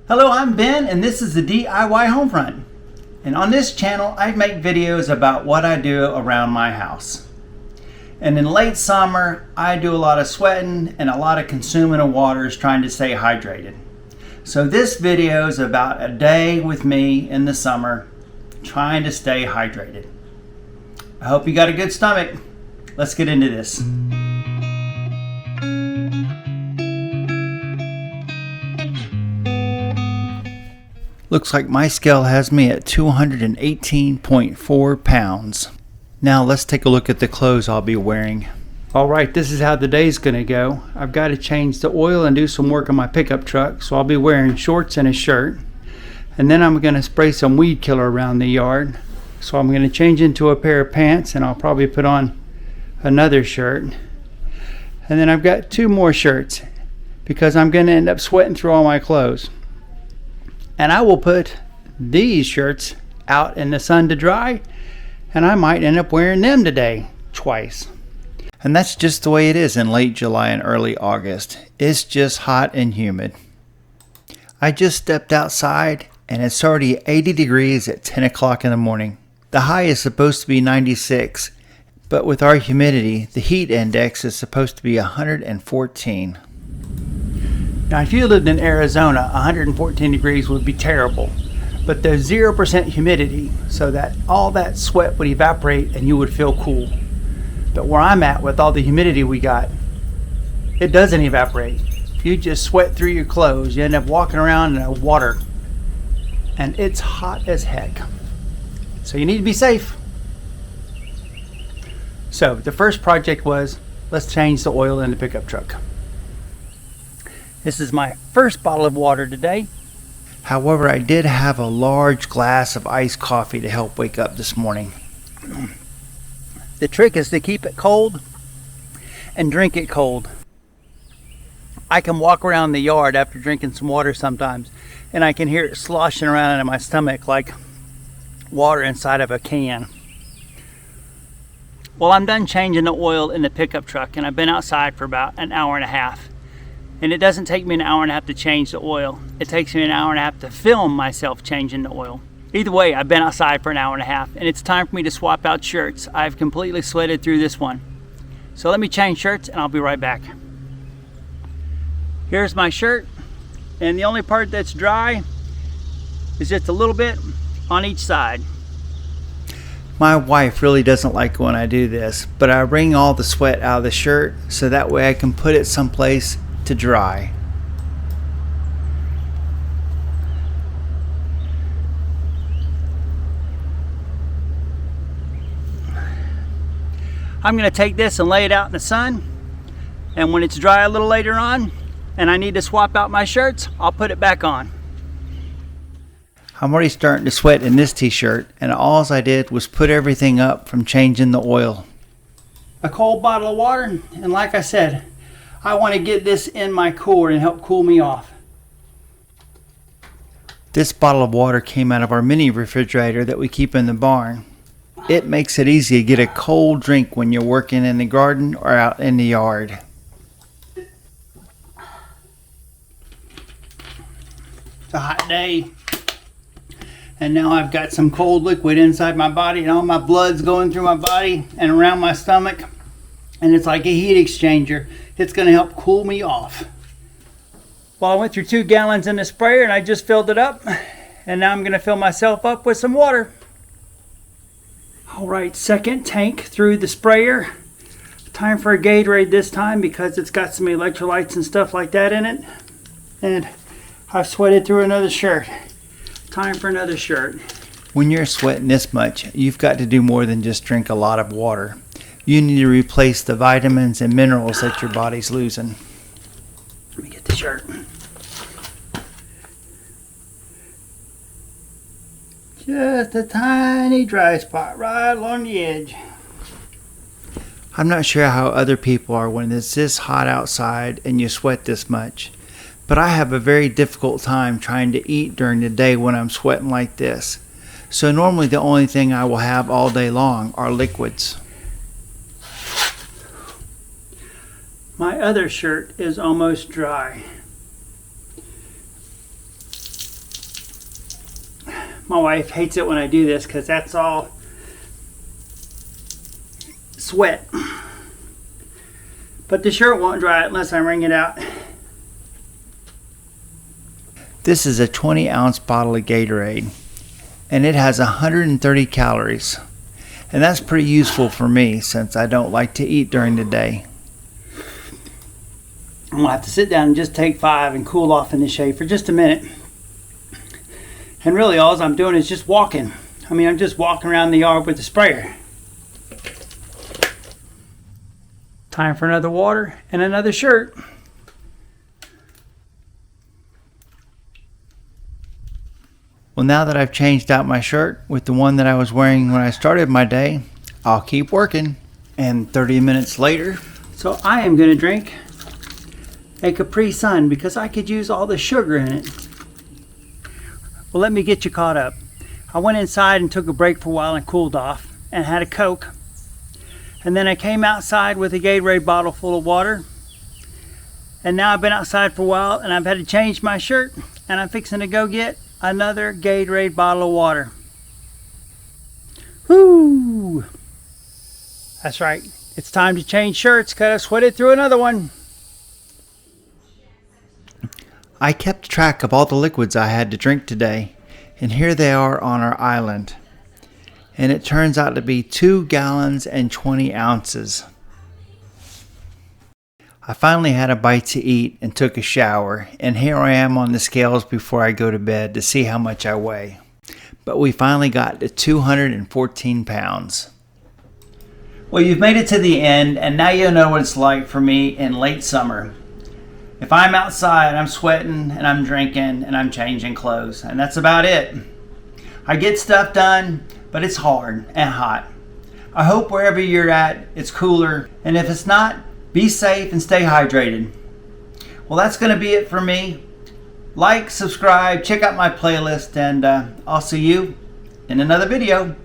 Hello, I'm Ben and this is the DIY Homefront. And on this channel I make videos about what I do around my house. And in late summer I do a lot of sweating and a lot of consuming of waters trying to stay hydrated. So this video is about a day with me in the summer trying to stay hydrated. I hope you got a good stomach. Let's get into this. Looks like my scale has me at 218.4 pounds. Now let's take a look at the clothes I'll be wearing. Alright, this is how the day's gonna go. I've got to change the oil and do some work on my pickup truck, so I'll be wearing shorts and a shirt. And then I'm gonna spray some weed killer around the yard. So I'm gonna change into a pair of pants and I'll probably put on another shirt. And then I've got two more shirts because I'm gonna end up sweating through all my clothes. And I will put these shirts out in the sun to dry, and I might end up wearing them today twice. And that's just the way it is in late July and early August. It's just hot and humid. I just stepped outside and it's already 80 degrees at 10 o'clock in the morning. The high is supposed to be 96, but with our humidity, the heat index is supposed to be 114. Now, if you lived in Arizona, 114 degrees would be terrible, but there's 0% humidity, so that all that sweat would evaporate and you would feel cool. But where I'm at with all the humidity we got, it doesn't evaporate. You just sweat through your clothes. You end up walking around in water, and it's hot as heck. So you need to be safe. So the first project was, let's change the oil in the pickup truck. This is my first bottle of water today. However, I did have a large glass of iced coffee to help wake up this morning. The trick is to keep it cold and drink it cold. I can walk around the yard after drinking some water sometimes, and I can hear it sloshing around in my stomach like water inside of a can. Well, I'm done changing the oil in the pickup truck, and I've been outside for about an hour and a half. And it doesn't take me an hour and a half to change the oil. It takes me an hour and a half to film myself changing the oil. Either way, I've been outside for an hour and a half, and it's time for me to swap out shirts. I've completely sweated through this one. So let me change shirts and I'll be right back. Here's my shirt, and the only part that's dry is just a little bit on each side. My wife really doesn't like when I do this, but I wring all the sweat out of the shirt so that way I can put it someplace to dry. I'm going to take this and lay it out in the sun, and when it's dry a little later on and I need to swap out my shirts, I'll put it back on. I'm already starting to sweat in this t-shirt, and all I did was put everything up from changing the oil. A cold bottle of water, and like I said, I want to get this in my cooler and help cool me off. This bottle of water came out of our mini refrigerator that we keep in the barn. It makes it easy to get a cold drink when you're working in the garden or out in the yard. It's a hot day, and now I've got some cold liquid inside my body, and all my blood's going through my body and around my stomach, and it's like a heat exchanger. It's going to help cool me off. Well, I went through 2 gallons in the sprayer and I just filled it up. And now I'm going to fill myself up with some water. Alright, second tank through the sprayer. Time for a Gatorade this time because it's got some electrolytes and stuff like that in it. And I've sweated through another shirt. Time for another shirt. When you're sweating this much, you've got to do more than just drink a lot of water. You need to replace the vitamins and minerals that your body's losing. Let me get the shirt. Just a tiny dry spot right along the edge. I'm not sure how other people are when it's this hot outside and you sweat this much, but I have a very difficult time trying to eat during the day when I'm sweating like this. So normally the only thing I will have all day long are liquids. My other shirt is almost dry. My wife hates it when I do this because that's all sweat. But the shirt won't dry unless I wring it out. This is a 20-ounce bottle of Gatorade, and it has 130 calories. And that's pretty useful for me since I don't like to eat during the day. I'm going to have to sit down and just take 5 and cool off in the shade for just a minute. And really all I'm doing is just walking. I'm just walking around the yard with the sprayer. Time for another water and another shirt. Well, now that I've changed out my shirt with the one that I was wearing when I started my day, I'll keep working. And 30 minutes later, so I am going to drink a Capri Sun because I could use all the sugar in it. Well, let me get you caught up. I went inside and took a break for a while and cooled off and had a Coke. And then I came outside with a Gatorade bottle full of water. And now I've been outside for a while and I've had to change my shirt and I'm fixing to go get another Gatorade bottle of water. Whoo! That's right. It's time to change shirts because I sweated through another one. I kept track of all the liquids I had to drink today, and here they are on our island. And it turns out to be 2 gallons and 20 ounces. I finally had a bite to eat and took a shower, and here I am on the scales before I go to bed to see how much I weigh. But we finally got to 214 pounds. Well, you've made it to the end, and now you'll know what it's like for me in late summer. If I'm outside, I'm sweating, and I'm drinking, and I'm changing clothes, and that's about it. I get stuff done, but it's hard and hot. I hope wherever you're at, it's cooler, and if it's not, be safe and stay hydrated. Well, that's going to be it for me. Like, subscribe, check out my playlist, and I'll see you in another video.